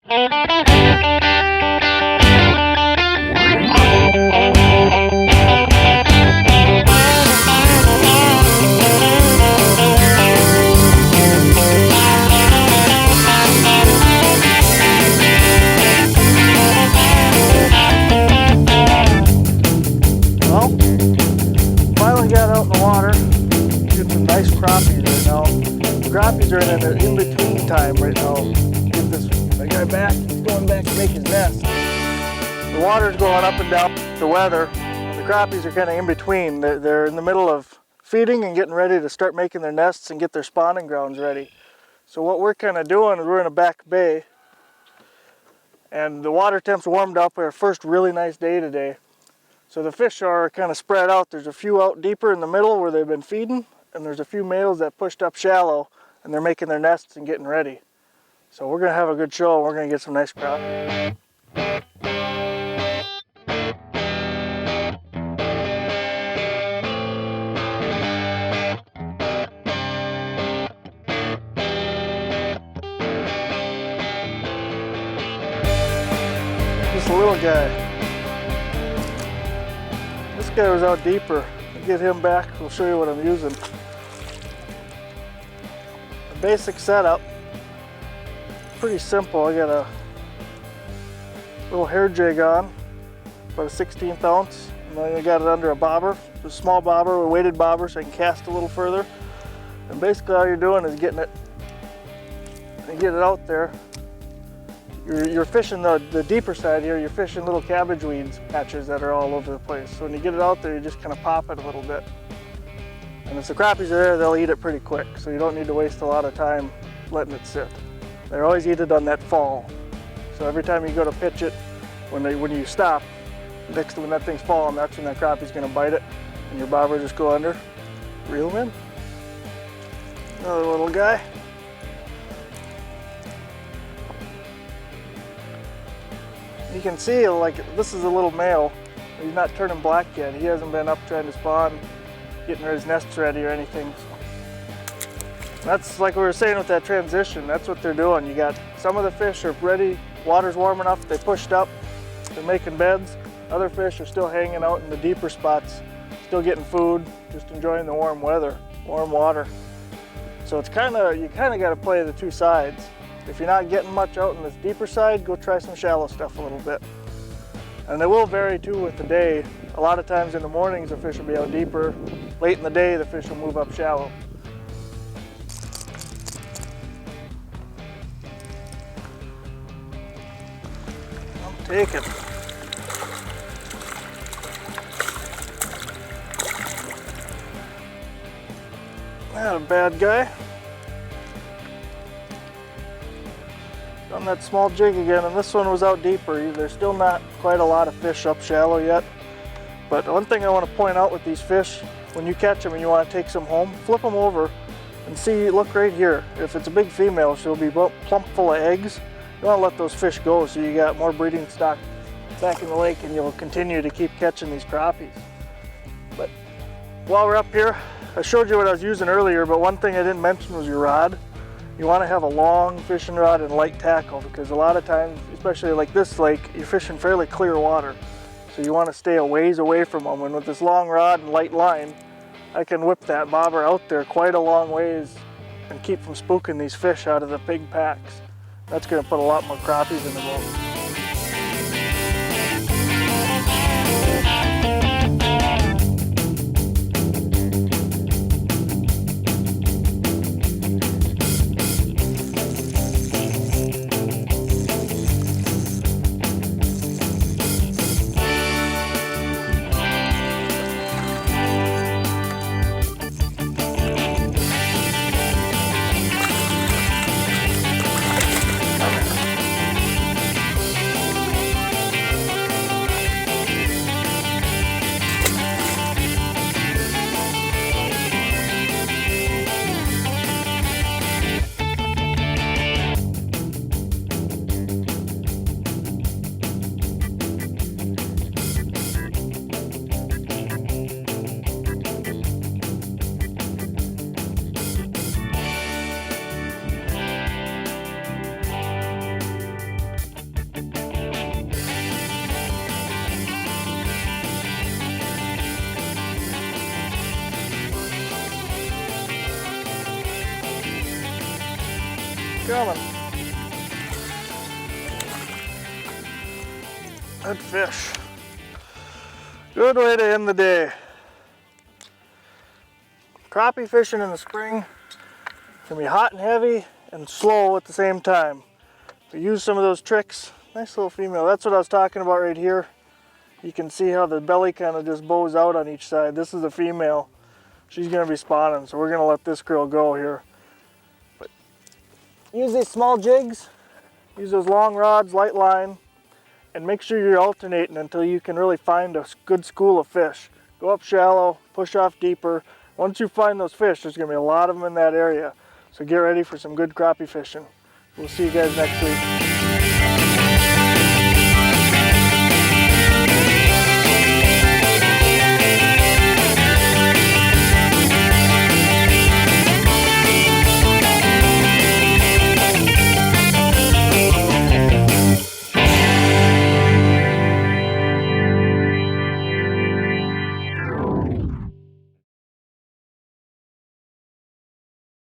Nice crappies right now. The crappies are in an in-between time right now. Get this guy back, he's going back to make his nest. The water's going up and down the weather. The crappies are kind of in between. They're in the middle of feeding and getting ready to start making their nests and get their spawning grounds ready. So what we're kind of doing is we're in a back bay and the water temp's warmed up. We had our first really nice day today. So the fish are kind of spread out. There's a few out deeper in the middle where they've been feeding, and there's a few males that pushed up shallow and they're making their nests and getting ready. So we're gonna have a good show. We're gonna get some nice crappie. Just a little guy. This guy was out deeper. I'll get him back, we'll show you what I'm using. The basic setup, pretty simple. I got a little hair jig on, about a 1/16 ounce, and then I got it under a bobber. It's a small bobber, a weighted bobber, so I can cast a little further. And basically all you're doing is getting it, and get it out there. You're fishing the deeper side here, you're fishing little cabbage weeds patches that are all over the place. So when you get it out there, you just kind of pop it a little bit. And if the crappies are there, they'll eat it pretty quick, so you don't need to waste a lot of time letting it sit. They're always eat it on that fall. So every time you go to pitch it, when you stop, next to when that thing's falling, that's when that crappie's gonna bite it, and your bobber just go under, reel him in. Another little guy. You can see, like, this is a little male. He's not turning black yet. He hasn't been up trying to spawn, getting his nests ready or anything. So that's like we were saying with that transition. That's what they're doing. You got some of the fish are ready, water's warm enough, they pushed up, they're making beds. Other fish are still hanging out in the deeper spots, still getting food, just enjoying the warm weather, warm water. So it's you kind of got to play the two sides. If you're not getting much out in this deeper side, go try some shallow stuff a little bit. And it will vary too with the day. A lot of times in the mornings the fish will be out deeper. Late in the day the fish will move up shallow. I'm taking. Not a bad guy. On that small jig again, and this one was out deeper. There's still not quite a lot of fish up shallow yet. But one thing I want to point out with these fish, when you catch them and you want to take some home, flip them over and see, look right here. If it's a big female, she'll be plump full of eggs. You want to let those fish go so you got more breeding stock back in the lake and you'll continue to keep catching these crappies. But while we're up here, I showed you what I was using earlier, but one thing I didn't mention was your rod. You want to have a long fishing rod and light tackle, because a lot of times, especially like this lake, you're fishing fairly clear water. So you want to stay a ways away from them. And with this long rod and light line, I can whip that bobber out there quite a long ways and keep from spooking these fish out of the big packs. That's going to put a lot more crappies in the boat. drumming. Good fish. Good way to end the day. Crappie fishing in the spring can be hot and heavy and slow at the same time. But use some of those tricks. Nice little female. That's what I was talking about right here. You can see how the belly kind of just bows out on each side. This is a female. She's going to be spawning, so we're going to let this girl go here. But use these small jigs. Use those long rods, light line. And make sure you're alternating until you can really find a good school of fish. Go up shallow, push off deeper. Once you find those fish, there's going to be a lot of them in that area. So get ready for some good crappie fishing. We'll see you guys next week.